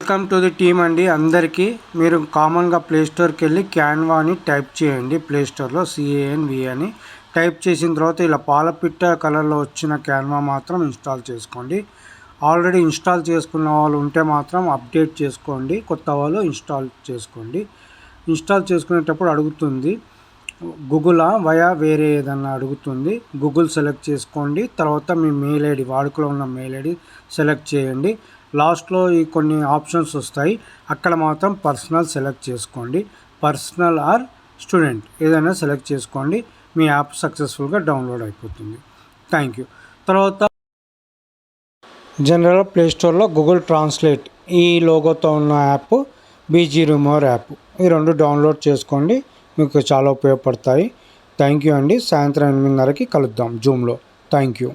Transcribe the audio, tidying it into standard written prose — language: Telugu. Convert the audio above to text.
వెల్కమ్ టు ది టీమ్ అండి. అందరికీ మీరు కామన్గా ప్లేస్టోర్కి వెళ్ళి క్యాన్వా అని టైప్ చేయండి. ప్లేస్టోర్లో CANV అని టైప్ చేసిన తర్వాత ఇలా పాలపిట్ట కలర్లో వచ్చిన క్యాన్వా మాత్రం ఇన్స్టాల్ చేసుకోండి. ఆల్రెడీ ఇన్స్టాల్ చేసుకున్న వాళ్ళు ఉంటే మాత్రం అప్డేట్ చేసుకోండి, కొత్త వాళ్ళు ఇన్స్టాల్ చేసుకోండి. ఇన్స్టాల్ చేసుకునేటప్పుడు అడుగుతుంది గూగులా వయా వేరే ఏదన్నా అడుగుతుంది. గూగుల్ సెలెక్ట్ చేసుకోండి. తర్వాత మీ మెయిల్ ఐడి, వాడుకలో ఉన్న మెయిల్ ఐడి సెలెక్ట్ చేయండి. లాస్ట్లో ఈ కొన్ని ఆప్షన్స్ వస్తాయి, అక్కడ మాత్రం పర్సనల్ సెలెక్ట్ చేసుకోండి. పర్సనల్ ఆర్ స్టూడెంట్ ఏదైనా సెలెక్ట్ చేసుకోండి. మీ యాప్ సక్సెస్ఫుల్గా డౌన్లోడ్ అయిపోతుంది. Thank you. తర్వాత జనరల్ ప్లేస్టోర్లో గూగుల్ ట్రాన్స్లేట్ ఈ లోగోతో ఉన్న యాప్, బీజీ రిమూవర్ యాప్, ఈ రెండు డౌన్లోడ్ చేసుకోండి. మీకు చాలా ఉపయోగపడతాయి. థ్యాంక్ యూ అండి. సాయంత్రం 8:30కి కలుద్దాం జూమ్లో. Thank you.